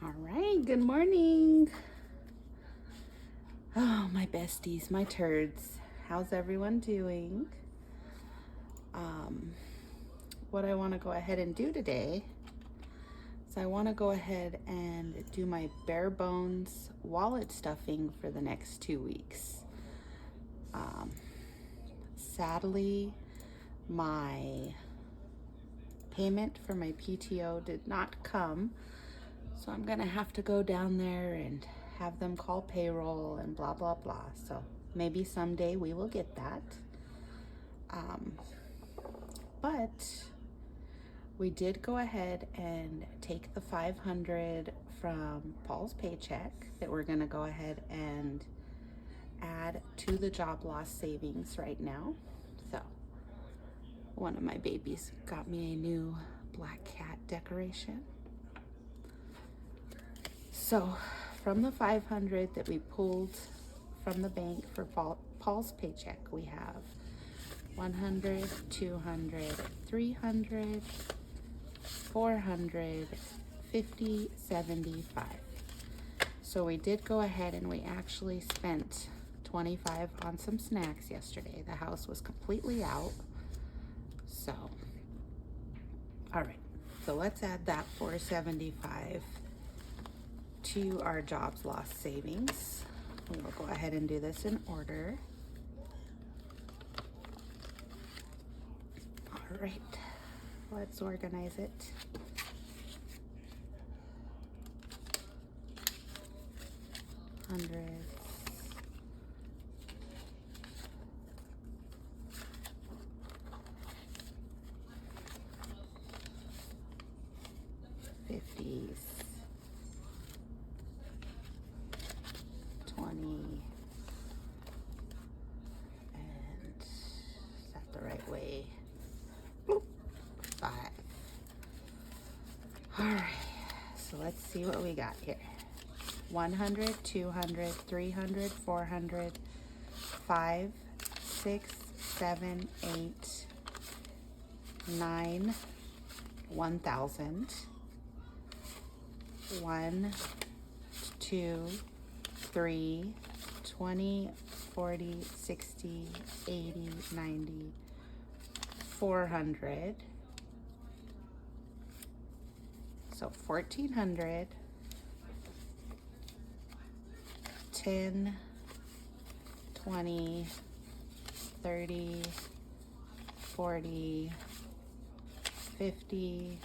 All right, good morning. Oh, my besties, my turds. How's everyone doing? What I want to go ahead and do today is I want to go ahead and do my bare bones wallet stuffing for the next 2 weeks. Sadly, my payment for my PTO did not come, so I'm gonna have to go down there and have them call payroll and blah blah blah. So maybe someday we will get that. But we did go ahead and take the $500 from Paul's paycheck that we're gonna go ahead and add to the job loss savings right now. So one of my babies got me a new black cat decoration. So from the $500 that we pulled from the bank for Paul's paycheck, we have 100, 200, 300, 400, 50, 75. So we did go ahead and we actually spent 25 on some snacks yesterday. The house was completely out. So, all right, so let's add that 475 to our jobs loss savings. We will go ahead and do this in order. All right, let's organize it. Hundreds. Fifties. 20. And is that the right way? Boop. 5. All right, so let's see what we got here. 100, 200, 300, 400, 5, 6, 7, 8, 9, 1,000. 1, 2, 3, 20, 40, 60, 80, 90, 400. So 1,400. 10, 20, 30, 40, 50,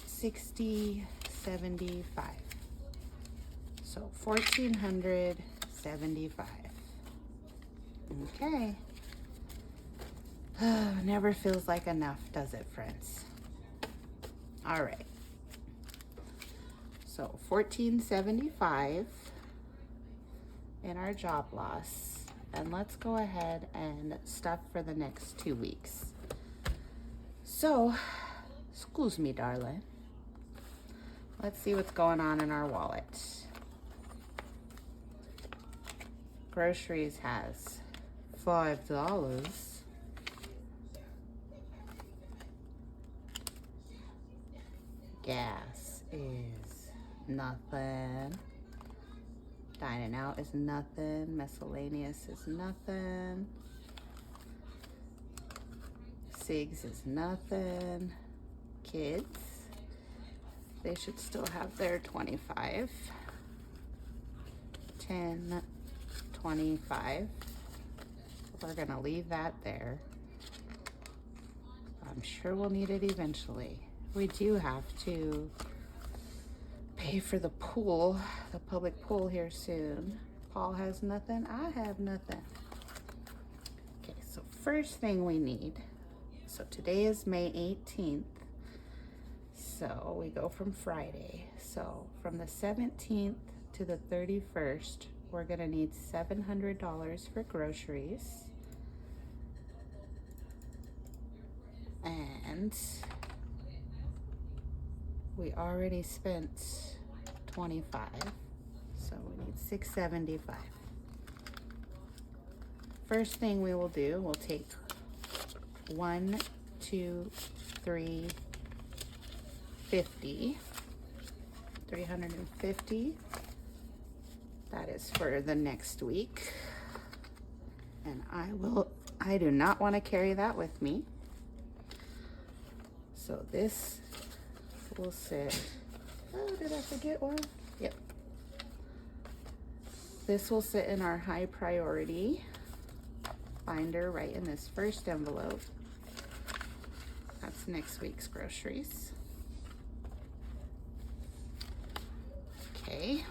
60, 75. So 1,475. Okay. Never feels like enough, does it, friends? All right. So 1,475 in our job loss. And let's go ahead and stuff for the next 2 weeks. So, excuse me, darling. Let's see what's going on in our wallet. Groceries has $5. Gas is nothing. Dining out is nothing. Miscellaneous is nothing. Cigs is nothing. Kids, they should still have their 25. 10, 25. We're gonna leave that there. I'm sure we'll need it eventually. We do have to pay for the pool, the public pool here soon. Paul has nothing, I have nothing. Okay, so first thing we need, so today is May 18th. So we go from Friday. So from the 17th to the 31st, we're gonna need $700 for groceries. And we already spent 25, so we need 675. First thing we will do, we'll take 1, 2, 3, 350. 350. That is for the next week. And I do not want to carry that with me. So this will sit, oh, did I forget one? Yep. This will sit in our high priority binder right in this first envelope. That's next week's groceries. Okay.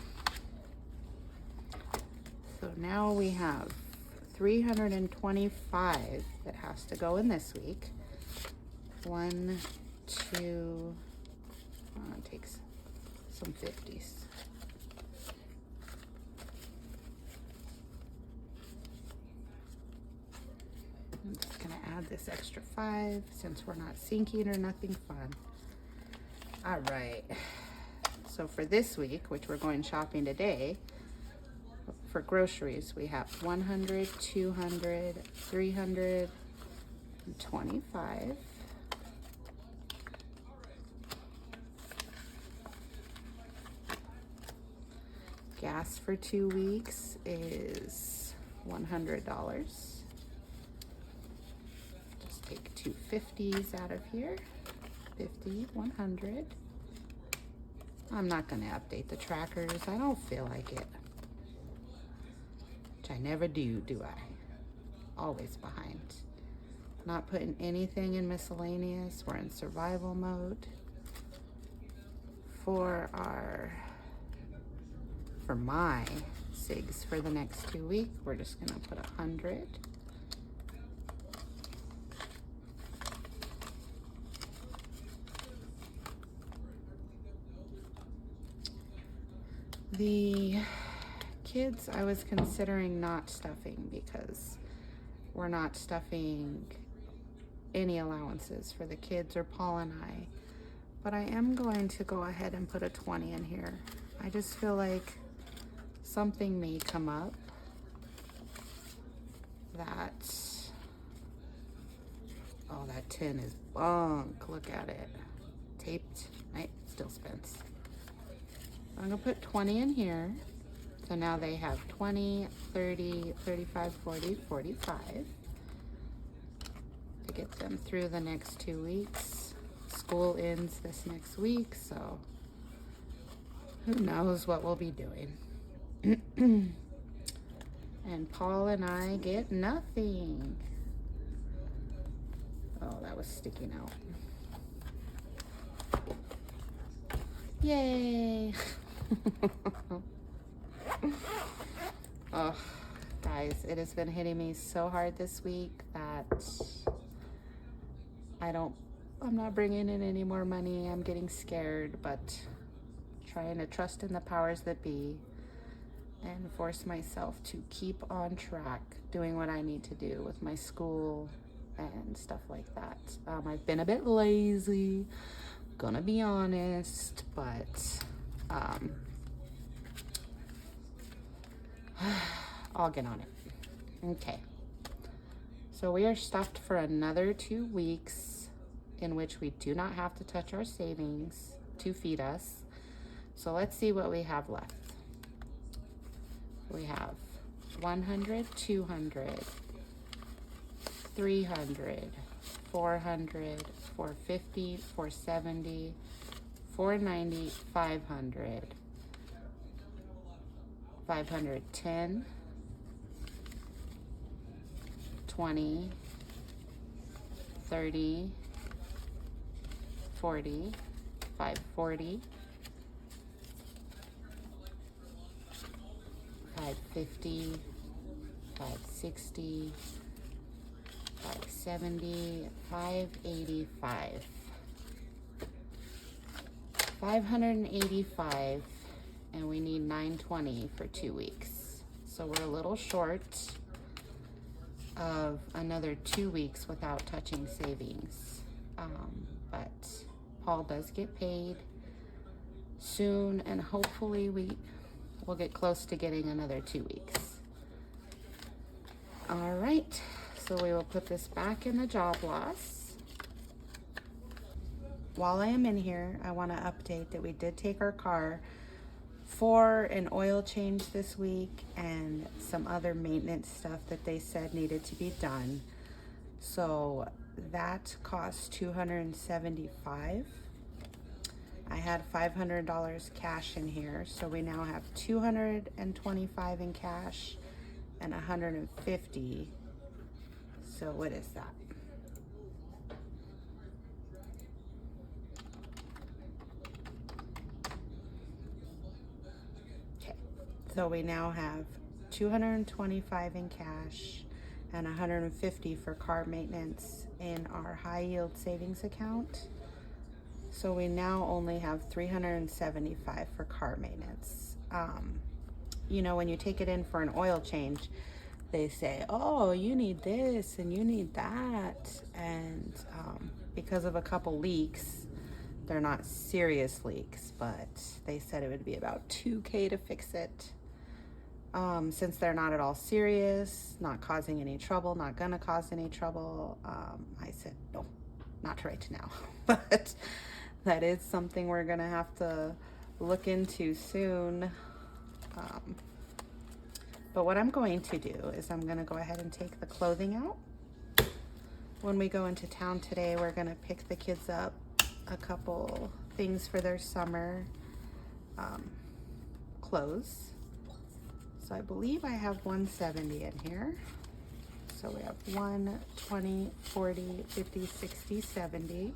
So now we have 325 that has to go in this week. 1, 2, it takes some 50s. I'm just gonna add this extra 5 since we're not sinking or nothing fun. All right, so for this week, which we're going shopping today, for groceries, we have 100, 200, 325. Gas for 2 weeks is $100. Just take 2 50s out of here. 50, 100. I'm not gonna update the trackers. I don't feel like it. Which I never do I? Always behind. Not putting anything in miscellaneous. We're in survival mode. For my SIGs for the next 2 weeks, we're just gonna put 100. The kids, I was considering not stuffing because we're not stuffing any allowances for the kids or Paul and I. But I am going to go ahead and put a 20 in here. I just feel like something may come up that, oh, that tin is bunk. Look at it. Taped. It still spins. I'm gonna put 20 in here. So now they have 20, 30, 35, 40, 45 to get them through the next 2 weeks. School ends this next week, so who knows what we'll be doing. And Paul and I get nothing. Oh, that was sticking out. Yay. Oh, guys, it has been hitting me so hard this week that I'm not bringing in any more money. I'm getting scared, but trying to trust in the powers that be and force myself to keep on track doing what I need to do with my school and stuff like that. I've been a bit lazy, gonna be honest, but I'll get on it. Okay, so we are stuffed for another 2 weeks in which we do not have to touch our savings to feed us. So let's see what we have left. We have 100, 200, 300, 400, 450, 470, 490, 500, 510, 20, 30, 40, 540, 550, 560, 570, 585. 585, and we need 920 for 2 weeks. So we're a little short of another 2 weeks without touching savings. But Paul does get paid soon, and hopefully we'll get close to getting another 2 weeks. All right, so we will put this back in the job loss. while I am in here, I want to update that we did take our car for an oil change this week and some other maintenance stuff that they said needed to be done. So that cost $275. I had $500 cash in here, so we now have $225 in cash and $150. So what is that? Okay, so we now have $225 in cash and $150 for car maintenance in our high yield savings account. So we now only have $375 for car maintenance. You know, when you take it in for an oil change, they say, oh, you need this and you need that. And because of a couple leaks, they're not serious leaks, but they said it would be about $2K to fix it. Since they're not at all serious, not causing any trouble, not gonna cause any trouble, I said, no, not right now. But that is something we're gonna have to look into soon. But what I'm going to do is I'm gonna go ahead and take the clothing out. When we go into town today, we're gonna pick the kids up a couple things for their summer clothes. So I believe I have 170 in here. So we have 1, 20, 40, 50, 60, 70,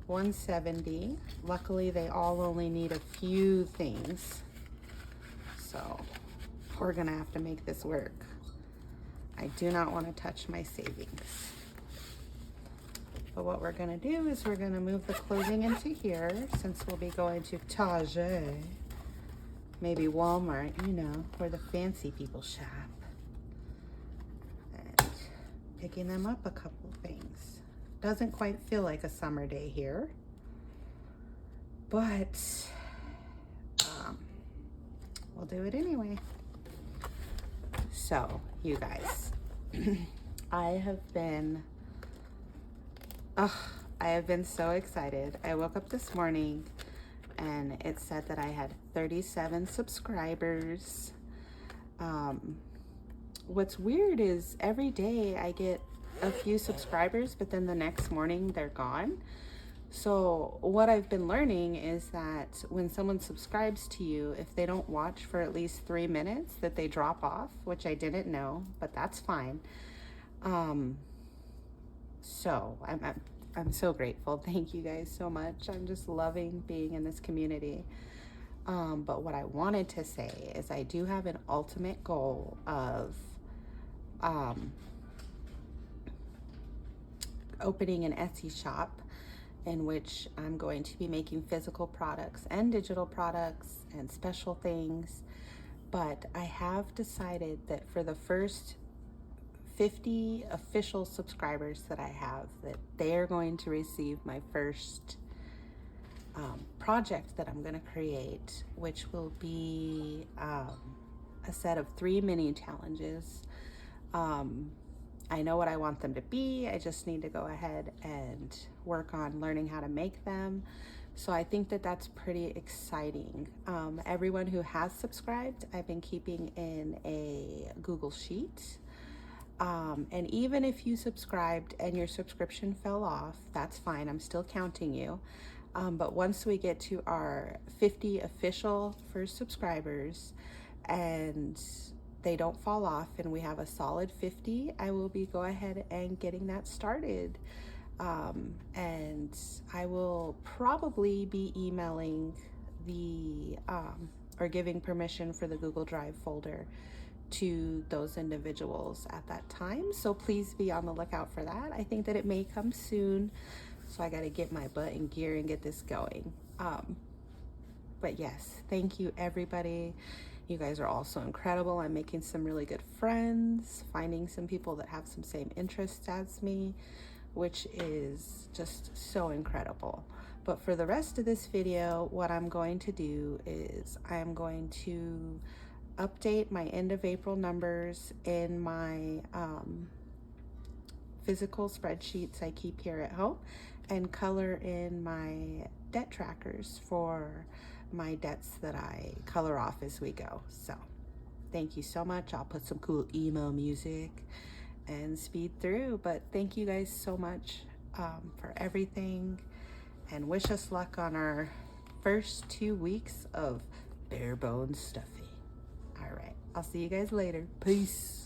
170. Luckily, they all only need a few things. So we're gonna have to make this work. I do not want to touch my savings. But what we're gonna do is we're gonna move the clothing into here, since we'll be going to Target, maybe Walmart, you know, where the fancy people shop. And picking them up a couple things. Doesn't quite feel like a summer day here, but we'll do it anyway. So, you guys, I have been so excited. I woke up this morning and it said that I had 37 subscribers. What's weird is every day I get a few subscribers, but then the next morning they're gone. So what I've been learning is that when someone subscribes to you, if they don't watch for at least 3 minutes, that they drop off, which I didn't know, but that's fine. So I'm so grateful. Thank you guys so much. I'm just loving being in this community. But what I wanted to say is I do have an ultimate goal of opening an Etsy shop in which I'm going to be making physical products and digital products and special things. But I have decided that for the first 50 official subscribers that I have, that they're going to receive my first project that I'm going to create, which will be a set of 3 mini challenges. I know what I want them to be. I just need to go ahead and work on learning how to make them. So I think that that's pretty exciting. Everyone who has subscribed, I've been keeping in a Google Sheet. And even if you subscribed and your subscription fell off, that's fine. I'm still counting you. But once we get to our 50 official first subscribers and they don't fall off and we have a solid 50, I will be go ahead and getting that started. And I will probably be emailing the, or giving permission for the Google Drive folder to those individuals at that time. So please be on the lookout for that. I think that it may come soon. So I got to get my butt in gear and get this going. But yes, thank you everybody. You guys are all so incredible. I'm making some really good friends, finding some people that have some same interests as me, which is just so incredible. But for the rest of this video, what I'm going to do is I'm going to update my end of April numbers in my physical spreadsheets I keep here at home. and color in my debt trackers for my debts that I color off as we go. So thank you so much. I'll put some cool emo music and speed through. But thank you guys so much for everything, and wish us luck on our first 2 weeks of bare bones stuffing. All right, I'll see you guys later. Peace.